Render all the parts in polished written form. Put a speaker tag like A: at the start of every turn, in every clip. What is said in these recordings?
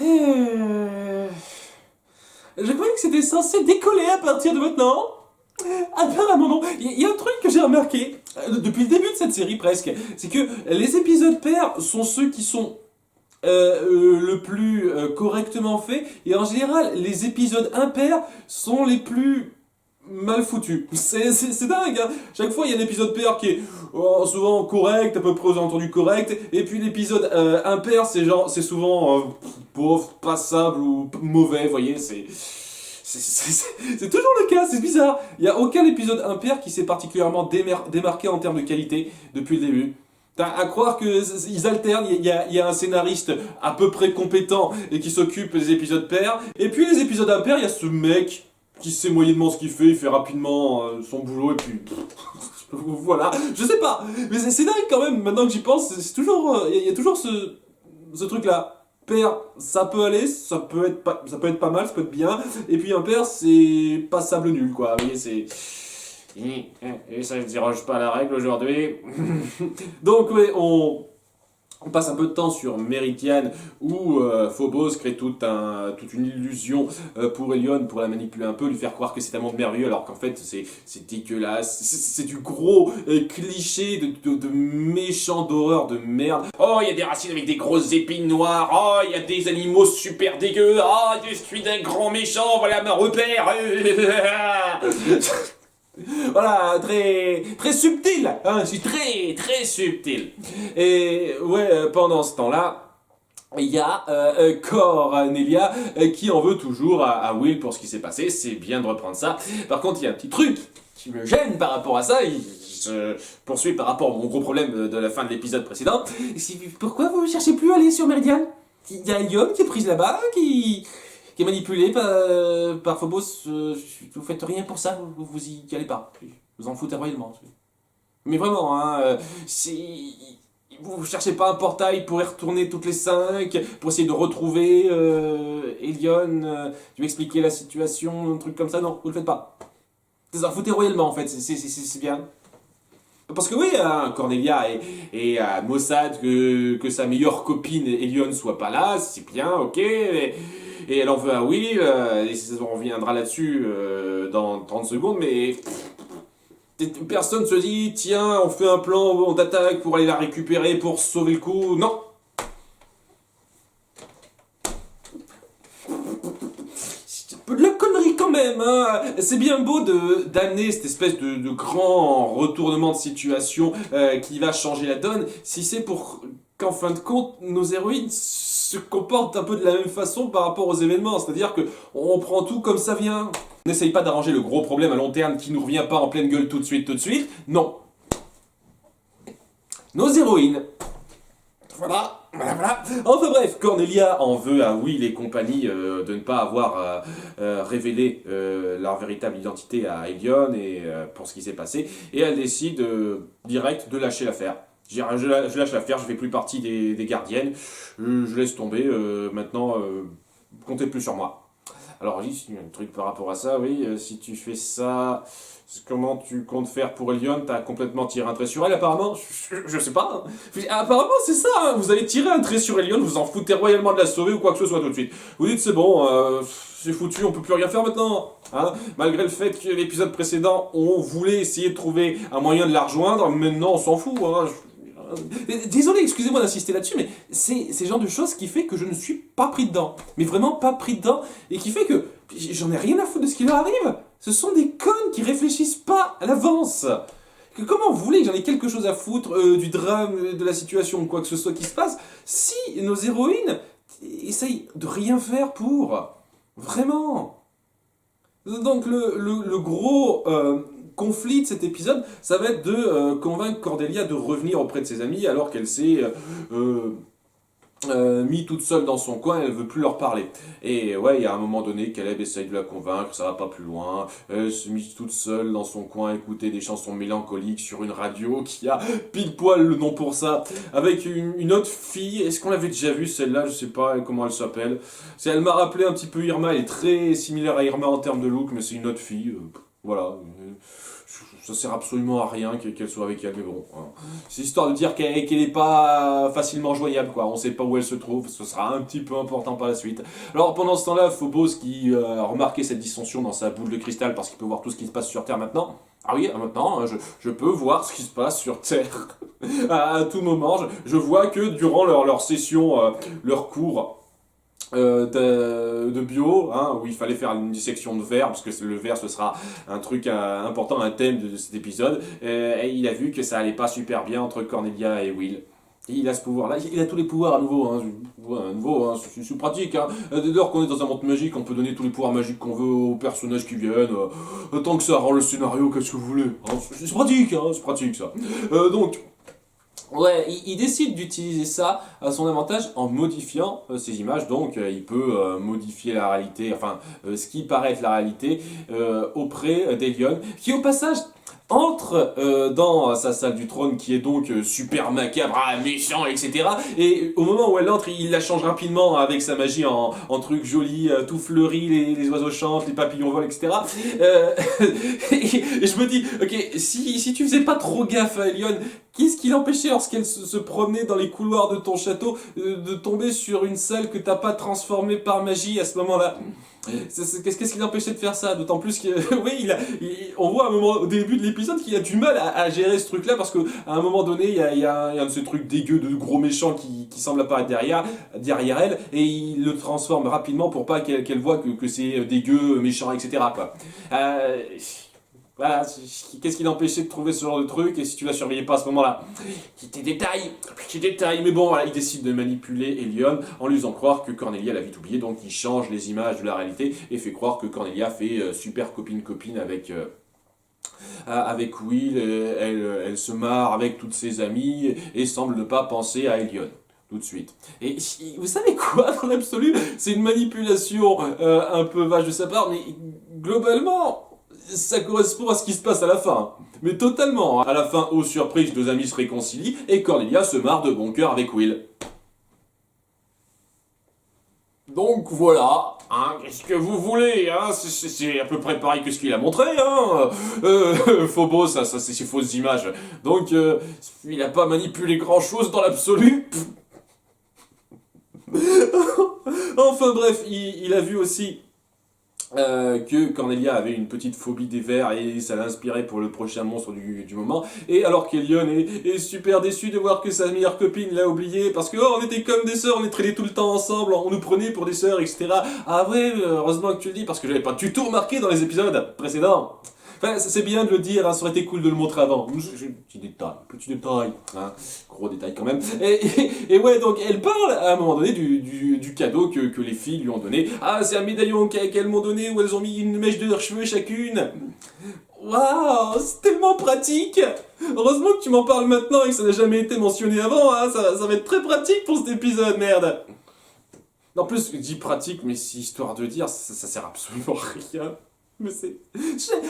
A: Je croyais que c'était censé décoller à partir de maintenant. Apparemment non. Il y a un truc que j'ai remarqué depuis le début de cette série presque, c'est que les épisodes pairs sont ceux qui sont le plus correctement faits, et en général les épisodes impairs sont les plus mal foutus. C'est dingue, hein. Chaque fois il y a un épisode pair qui est souvent correct, à peu près aux alentours du correct, et puis l'épisode impair c'est souvent pauvre, passable ou mauvais, vous voyez, c'est toujours le cas, c'est bizarre. Il n'y a aucun épisode impair qui s'est particulièrement démarqué en termes de qualité depuis le début. T'as à croire qu'ils alternent, il y a un scénariste à peu près compétent et qui s'occupe des épisodes pairs, et puis les épisodes impairs, il y a ce mec qui sait moyennement ce qu'il fait, il fait rapidement son boulot, et puis... voilà, je sais pas, mais c'est dingue quand même, maintenant que j'y pense, c'est toujours... Il y a toujours ce truc-là. Pair, ça peut aller, ça peut être pas mal, ça peut être bien, et puis impair, c'est passable nul, quoi, vous voyez, c'est... Et ça ne déroge pas à la règle aujourd'hui. Donc ouais, on passe un peu de temps sur Meridian où Phobos crée toute une illusion pour Elion, pour la manipuler un peu, lui faire croire que c'est un monde merveilleux alors qu'en fait c'est dégueulasse, c'est du gros cliché de méchant d'horreur de merde. Oh, il y a des racines avec des grosses épines noires, oh, il y a des animaux super dégueux, oh, je suis un grand méchant, voilà mon repère. Voilà, très subtil, hein, je suis très subtil. Et ouais, pendant ce temps-là, il y a Cornelia qui en veut toujours à Will pour ce qui s'est passé, c'est bien de reprendre ça. Par contre, il y a un petit truc qui me gêne par rapport à ça, il se poursuit par rapport à mon gros problème de la fin de l'épisode précédent. Pourquoi vous ne cherchez plus à aller sur Meridian? Il y a Elion qui est prise là-bas, qui est manipulé par Phobos, vous faites rien pour ça, vous y allez pas. Vous en foutez royalement. Mais vraiment, hein, vous cherchez pas un portail pour y retourner toutes les 5, pour essayer de retrouver Elion, lui expliquer la situation, un truc comme ça, non, vous le faites pas. Vous en foutez royalement en fait, c'est bien. Parce que oui, hein, Cornelia et Mossad que sa meilleure copine Elion soit pas là, c'est bien, ok, et elle en veut à Will, et on reviendra là-dessus dans 30 secondes, mais personne se dit, tiens, on fait un plan, on t'attaque pour aller la récupérer, pour sauver le coup, non. C'est un peu de la connerie quand même, hein. C'est bien beau d'amener cette espèce de grand retournement de situation qui va changer la donne, si c'est pour qu'en fin de compte, nos héroïnes se comportent un peu de la même façon par rapport aux événements, c'est-à-dire que on prend tout comme ça vient. On n'essaye pas d'arranger le gros problème à long terme qui nous revient pas en pleine gueule tout de suite, non. Nos héroïnes. Voilà. Enfin bref, Cornelia en veut à Will et compagnie de ne pas avoir révélé leur véritable identité à Elion et pour ce qui s'est passé, et elle décide direct de lâcher l'affaire. Je lâche l'affaire, je fais plus partie des gardiennes, je laisse tomber, maintenant comptez plus sur moi. Alors oui, un truc par rapport à ça, oui, si tu fais ça, comment tu comptes faire pour Elion? T'as complètement tiré un trait sur elle apparemment? Je sais pas, hein. Apparemment c'est ça, hein. Vous allez tirer un trait sur Elion, vous en foutez royalement de la sauver ou quoi que ce soit tout de suite. Vous dites c'est bon, c'est foutu, on peut plus rien faire maintenant, hein. Malgré le fait que l'épisode précédent, on voulait essayer de trouver un moyen de la rejoindre, maintenant on s'en fout, hein. Désolé, excusez-moi d'insister là-dessus, mais c'est ce genre de choses qui fait que je ne suis pas pris dedans. Mais vraiment pas pris dedans, et qui fait que j'en ai rien à foutre de ce qui leur arrive. Ce sont des connes qui réfléchissent pas à l'avance. Comment vous voulez que j'en ai quelque chose à foutre du drame, de la situation, ou quoi que ce soit qui se passe, si nos héroïnes essayent de rien faire pour? Vraiment. Donc le gros conflit de cet épisode, ça va être de convaincre Cordelia de revenir auprès de ses amis alors qu'elle s'est mise toute seule dans son coin, elle veut plus leur parler. Et ouais, il y a un moment donné, Caleb essaye de la convaincre, ça va pas plus loin, elle se mise toute seule dans son coin à écouter des chansons mélancoliques sur une radio qui a pile poil le nom pour ça, avec une autre fille, est-ce qu'on l'avait déjà vue celle-là, je sais pas comment elle s'appelle, elle m'a rappelé un petit peu Irma, elle est très similaire à Irma en termes de look, mais c'est une autre fille, Voilà. Ça sert absolument à rien qu'elle soit avec elle, mais bon. Hein. C'est histoire de dire qu'elle n'est pas facilement joignable, quoi. On sait pas où elle se trouve, ce sera un petit peu important par la suite. Alors pendant ce temps-là, Phobos qui a remarqué cette dissension dans sa boule de cristal parce qu'il peut voir tout ce qui se passe sur Terre maintenant. Ah oui, maintenant, hein, je peux voir ce qui se passe sur Terre. À tout moment, je vois que durant leur session, leur cours de bio, hein, où il fallait faire une dissection de verre, parce que le verre ce sera un truc important, un thème de cet épisode, et il a vu que ça allait pas super bien entre Cornelia et Will. Et il a ce pouvoir-là, il a tous les pouvoirs à nouveau, hein, c'est pratique. Hein. Dès lors qu'on est dans un monde magique, on peut donner tous les pouvoirs magiques qu'on veut aux personnages qui viennent, tant que ça rend le scénario, qu'est-ce que vous voulez. Hein. C'est pratique ça. Donc, ouais, il décide d'utiliser ça à son avantage en modifiant ces images. Donc, il peut modifier la réalité, enfin, ce qui paraît être la réalité auprès d'Elion, qui au passage entre dans sa salle du trône qui est donc super macabre, méchant, etc. Et au moment où elle entre, il la change rapidement avec sa magie en truc joli, tout fleuri, les oiseaux chantent, les papillons volent, etc. Et je me dis, ok, si tu faisais pas trop gaffe à Elion, qu'est-ce qui l'empêchait lorsqu'elle se promenait dans les couloirs de ton château de tomber sur une salle que t'as pas transformée par magie à ce moment-là? Qu'est-ce qui l'empêchait de faire ça? D'autant plus que, oui, on voit à un moment, au début de l'épisode qu'il a du mal à gérer ce truc-là parce qu'à un moment donné, il y a un de ces trucs dégueux de gros méchants qui semble apparaître derrière elle et il le transforme rapidement pour pas qu'elle voit que c'est dégueu, méchant, etc. Quoi. Voilà, qu'est-ce qui l'empêchait de trouver ce genre de truc et si tu la surveillais pas à ce moment-là? Petit détail, mais bon, voilà, il décide de manipuler Elion en lui faisant croire que Cornelia l'a vite oublié, donc il change les images de la réalité et fait croire que Cornelia fait super copine avec Will, elle se marre avec toutes ses amies et semble ne pas penser à Elion. Tout de suite. Et vous savez quoi, dans l'absolu, c'est une manipulation un peu vache de sa part, mais globalement, ça correspond à ce qui se passe à la fin. Mais totalement. À la fin, aux surprises, deux amis se réconcilient et Cornelia se marre de bon cœur avec Will. Donc voilà, hein, qu'est-ce que vous voulez, hein, c'est à peu près pareil que ce qu'il a montré, hein. Phobos, ça c'est ses fausses images. Donc, il a pas manipulé grand-chose dans l'absolu. Enfin bref, il a vu aussi que Cornelia avait une petite phobie des vers et ça l'inspirait pour le prochain monstre du moment. Et alors qu'Elion est super déçu de voir que sa meilleure copine l'a oublié parce que on était comme des sœurs, on est traînés tout le temps ensemble, on nous prenait pour des sœurs, etc. Ah ouais, heureusement que tu le dis parce que j'avais pas du tout remarqué dans les épisodes précédents. Enfin, c'est bien de le dire, hein, ça aurait été cool de le montrer avant. Petit détail, hein, gros détail quand même. Et ouais, donc elle parle à un moment donné du cadeau que les filles lui ont donné. Ah, c'est un médaillon qu'elles m'ont donné où elles ont mis une mèche de leurs cheveux chacune. Waouh, c'est tellement pratique. Heureusement que tu m'en parles maintenant et que ça n'a jamais été mentionné avant, hein, ça va être très pratique pour cet épisode, merde. En plus, je dis pratique, mais c'est histoire de dire, ça sert absolument à rien. Mais c'est...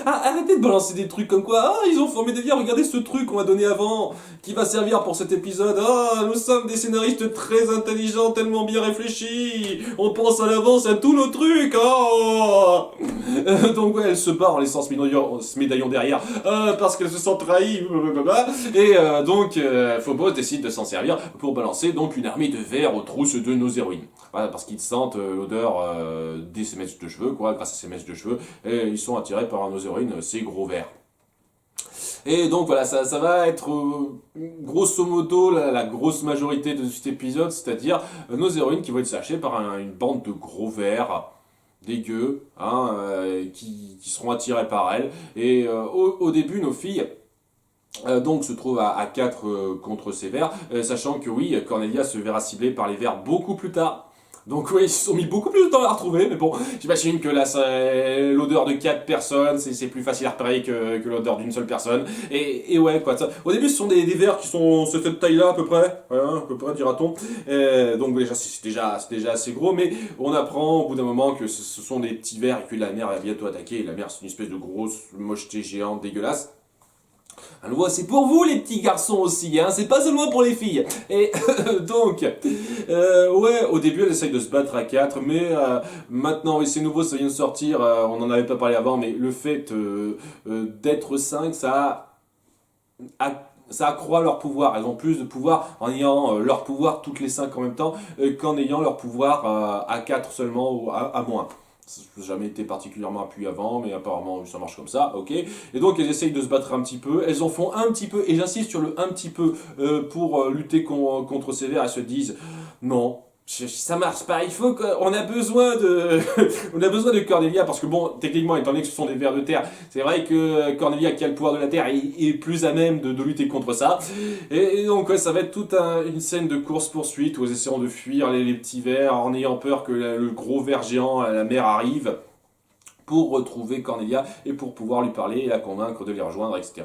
A: Arrêtez de balancer des trucs comme quoi, ah, ils ont formé des liens, regardez ce truc qu'on m'a donné avant, qui va servir pour cet épisode, ah, nous sommes des scénaristes très intelligents, tellement bien réfléchis, on pense à l'avance à tous nos trucs, oh. Donc ouais, elle se barre en laissant ce médaillon derrière, parce qu'elle se sent trahie, blablabla. Et donc, Phobos décide de s'en servir pour balancer donc une armée de vers aux trousses de nos héroïnes. Voilà, parce qu'ils sentent l'odeur des mèches de cheveux, quoi, grâce à ces mèches de cheveux, et ils sont attirés par nos héroïnes, ces gros vers. Et donc voilà, ça va être grosso modo la grosse majorité de cet épisode, c'est-à-dire nos héroïnes qui vont être sachées par une bande de gros vers dégueux, hein, qui seront attirés par elles. Et au début, nos filles donc se trouvent à 4 contre ces vers, sachant que oui, Cornelia se verra ciblée par les vers beaucoup plus tard. Donc oui, ils se sont mis beaucoup plus de temps à la retrouver, mais bon, j'imagine que là, l'odeur de 4 personnes, c'est plus facile à repérer que l'odeur d'une seule personne. Et ouais, quoi, ça. Au début, ce sont des vers qui sont cette taille-là, à peu près, voilà, à peu près, dira-t-on. Donc déjà, c'est déjà assez gros, mais on apprend au bout d'un moment que ce sont des petits vers et que la mer va bientôt attaquer. Et la mer, c'est une espèce de grosse mocheté géante dégueulasse. À nouveau, c'est pour vous les petits garçons aussi, hein, c'est pas seulement pour les filles. Et donc, ouais, au début elle essaye de se battre à 4, mais maintenant, oui, c'est nouveau, ça vient de sortir, on n'en avait pas parlé avant, mais le fait d'être 5, ça accroît leur pouvoir. Elles ont plus de pouvoir en ayant leur pouvoir toutes les 5 en même temps qu'en ayant leur pouvoir à 4 seulement ou à moins. Ça n'a jamais été particulièrement appuyé avant, mais apparemment ça marche comme ça, ok. Et donc elles essayent de se battre un petit peu, elles en font un petit peu, et j'insiste sur le un petit peu pour lutter contre Sévère. Elles se disent non. Ça marche pas, il faut qu'on a besoin de on a besoin de Cornelia parce que bon, techniquement étant donné que ce sont des vers de terre, c'est vrai que Cornelia qui a le pouvoir de la terre est plus à même de lutter contre ça. Et donc ouais, ça va être toute une scène de course-poursuite où elles essaieront de fuir les petits vers en ayant peur que le gros ver géant, la mer arrive pour retrouver Cornelia et pour pouvoir lui parler et la convaincre de les rejoindre, etc.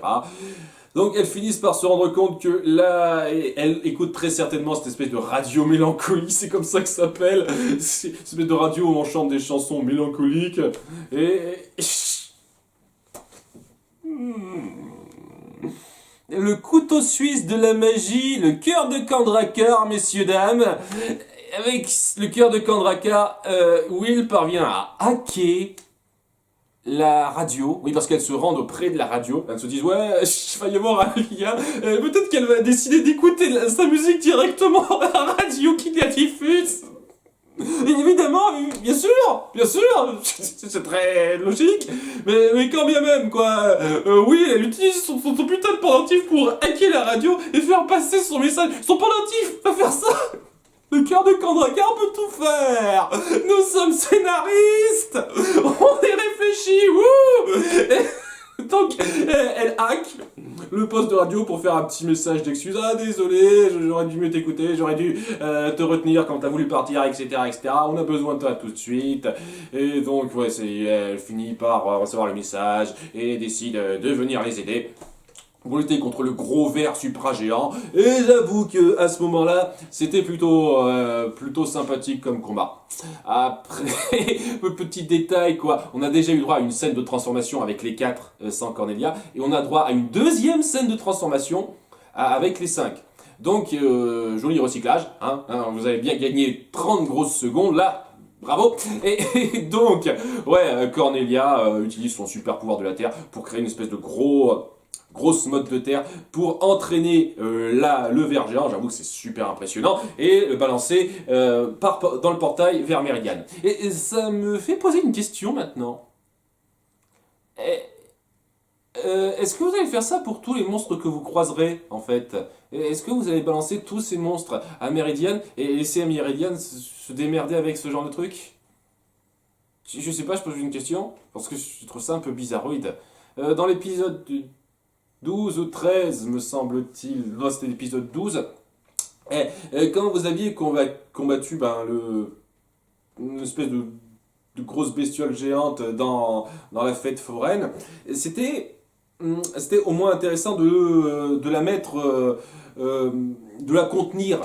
A: Donc elles finissent par se rendre compte que là, elles écoutent très certainement cette espèce de radio mélancolie, c'est comme ça que ça s'appelle, cette espèce de radio où on chante des chansons mélancoliques, et... Le couteau suisse de la magie, le cœur de Kandrakar, messieurs, dames. Avec le cœur de Kandrakar, Will parvient à hacker la radio, oui, parce qu'elles se rendent auprès de la radio, elles se disent ouais, il va y avoir un lien, peut-être qu'elle va décider d'écouter sa musique directement à la radio qui la diffuse. Et évidemment, bien sûr, c'est très logique, mais quand bien même, quoi, oui, elle utilise son putain de pendentif pour hacker la radio et faire passer son message. Son pendentif va faire ça. Le cœur de Kandrakar peut tout faire. Nous sommes scénaristes. On est réfléchis. Wouh. Donc, elle hack le poste de radio pour faire un petit message d'excuse. Ah, désolé, j'aurais dû mieux t'écouter, j'aurais dû te retenir quand t'as voulu partir, etc., etc. On a besoin de toi tout de suite. Et donc, ouais, elle finit par recevoir le message et décide de venir les aider pour lutter contre le gros ver supra-géant. Et j'avoue que à ce moment-là, c'était plutôt sympathique comme combat. Après, petit détail, quoi, on a déjà eu droit à une scène de transformation avec les 4 sans Cornelia, et on a droit à une deuxième scène de transformation avec les 5. Donc, joli recyclage, hein, vous avez bien gagné 30 grosses secondes, là. Bravo. Et donc, ouais, Cornelia utilise son super pouvoir de la Terre pour créer une espèce de grosse mode de terre pour entraîner le ver géant. J'avoue que c'est super impressionnant, et le balancer dans le portail vers Meridian. Et ça me fait poser une question maintenant. Est-ce que vous allez faire ça pour tous les monstres que vous croiserez, en fait? Est-ce que vous allez balancer tous ces monstres à Meridian et laisser à Meridian se démerder avec ce genre de truc? Je sais pas, je pose une question, parce que je trouve ça un peu bizarroïde. Dans l'épisode 12 ou 13, me semble-t-il. Non, c'était l'épisode 12. Quand vous aviez combattu une espèce de grosse bestiole géante dans la fête foraine, c'était au moins intéressant de la mettre, de la contenir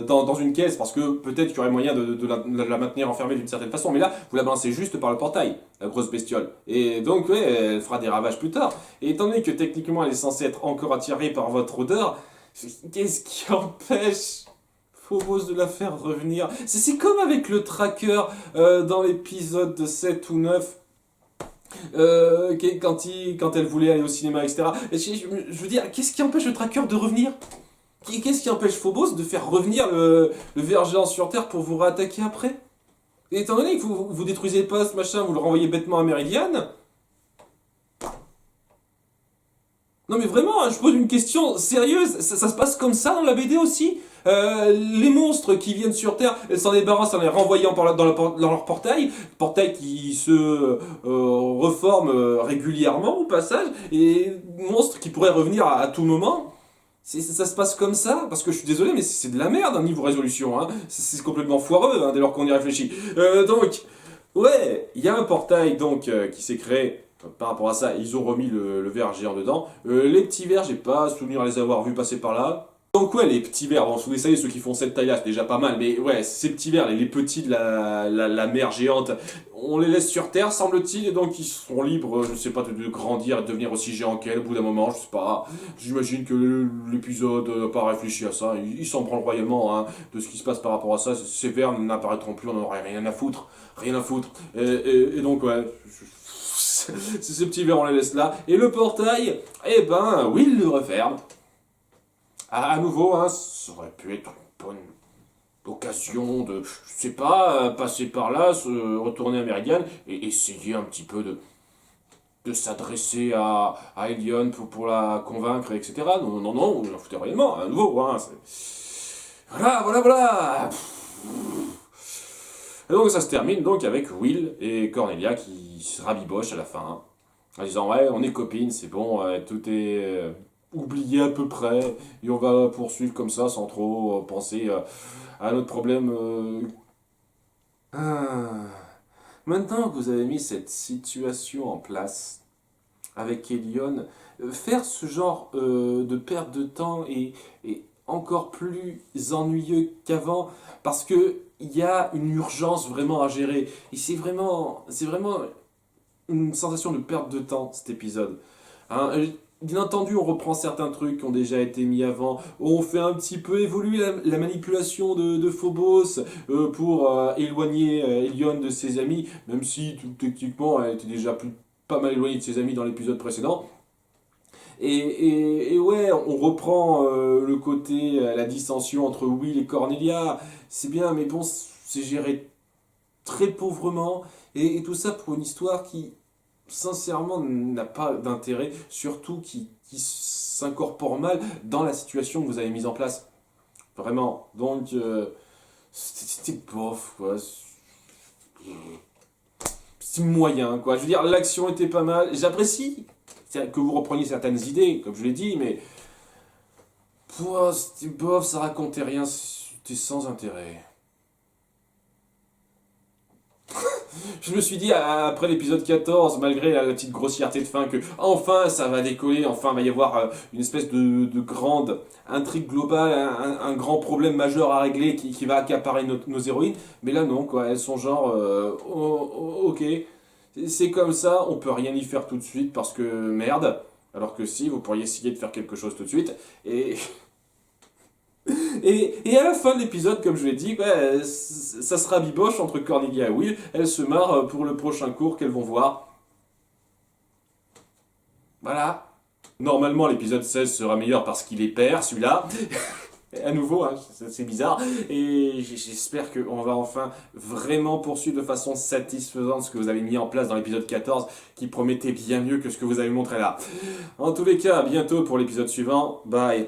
A: dans une caisse, parce que peut-être qu'il y aurait moyen de la maintenir enfermée d'une certaine façon, mais là, vous la balancez juste par le portail, la grosse bestiole. Et donc, ouais, elle fera des ravages plus tard. Et étant donné que techniquement, elle est censée être encore attirée par votre odeur, qu'est-ce qui empêche Phobos de la faire revenir? C'est comme avec le tracker dans l'épisode 7 ou 9. Quand elle voulait aller au cinéma, etc. Je veux dire, qu'est-ce qui empêche le tracker de revenir? Qu'est-ce qui empêche Phobos de faire revenir le ver géant sur Terre pour vous réattaquer après? Et étant donné que vous détruisez pas ce machin, vous le renvoyez bêtement à Meridian. Non mais vraiment, je pose une question sérieuse, ça se passe comme ça dans la BD aussi? Les monstres qui viennent sur Terre, elles s'en débarrassent en les renvoyant dans leur portail qui se reforme régulièrement au passage, et monstres qui pourraient revenir à tout moment. Ça se passe comme ça? Parce que je suis désolé, mais c'est de la merde, hein, niveau résolution. Hein. C'est complètement foireux, hein, dès lors qu'on y réfléchit. Donc, ouais, il y a un portail donc qui s'est créé. Par rapport à ça, ils ont remis le ver géant dedans. Les petits vers, j'ai pas souvenir les avoir vus passer par là. Donc ouais, les petits vers, bon, vous savez, ceux qui font cette taille-là, c'est déjà pas mal, mais ouais, ces petits vers, les petits de la mer géante, on les laisse sur Terre, semble-t-il, et donc ils sont libres, je sais pas, de grandir et de devenir aussi géants qu'elle au bout d'un moment, je sais pas. J'imagine que l'épisode n'a pas réfléchi à ça, il s'en branle royalement hein, de ce qui se passe par rapport à ça, ces vers n'apparaîtront plus, on n'en aurait rien à foutre, rien à foutre. Et donc ouais, ces petits vers, on les laisse là, et le portail, eh ben, oui, il le referme. À nouveau, hein, ça aurait pu être une bonne occasion de, je sais pas, passer par là, se retourner à Meridian et essayer un petit peu de s'adresser à Elion pour la convaincre, etc. Non, non, non, on en foutait réellement, à nouveau, hein, voilà, voilà, voilà. Et donc ça se termine donc avec Will et Cornelia qui se rabibochent à la fin, hein, en disant ouais, on est copines, c'est bon, tout est oublié à peu près, et on va poursuivre comme ça sans trop penser à notre problème. Ah. Maintenant que vous avez mis cette situation en place avec Elion, faire ce genre de perte de temps est encore plus ennuyeux qu'avant parce que il y a une urgence vraiment à gérer et c'est vraiment une sensation de perte de temps cet épisode. Hein, bien entendu, on reprend certains trucs qui ont déjà été mis avant. On fait un petit peu évoluer la manipulation de Phobos pour éloigner Elion de ses amis, même si techniquement elle était déjà pas mal éloignée de ses amis dans l'épisode précédent. Et ouais, on reprend le côté, la dissension entre Will et Cornelia. C'est bien, mais bon, c'est géré très pauvrement. Et tout ça pour une histoire qui, sincèrement, n'a pas d'intérêt, surtout qui s'incorpore mal dans la situation que vous avez mise en place. Vraiment. Donc, c'était bof, quoi. C'est moyen, quoi. Je veux dire, l'action était pas mal. J'apprécie que vous repreniez certaines idées, comme je l'ai dit, mais. Pouah, c'était bof, ça racontait rien, c'était sans intérêt. Je me suis dit, après l'épisode 14, malgré la petite grossièreté de fin, que enfin ça va décoller, enfin il va y avoir une espèce de grande intrigue globale, un grand problème majeur à régler qui va accaparer nos héroïnes. Mais là non, quoi, elles sont genre, ok, c'est comme ça, on peut rien y faire tout de suite parce que merde. Alors que si, vous pourriez essayer de faire quelque chose tout de suite. Et et à la fin de l'épisode, comme je l'ai dit, ouais, ça sera biboche entre Cornelia et Will. Elles se marrent pour le prochain cours qu'elles vont voir. Voilà. Normalement, l'épisode 16 sera meilleur parce qu'il est père, celui-là. À nouveau, hein, c'est bizarre. Et j'espère qu'on va enfin vraiment poursuivre de façon satisfaisante ce que vous avez mis en place dans l'épisode 14, qui promettait bien mieux que ce que vous avez montré là. En tous les cas, à bientôt pour l'épisode suivant. Bye.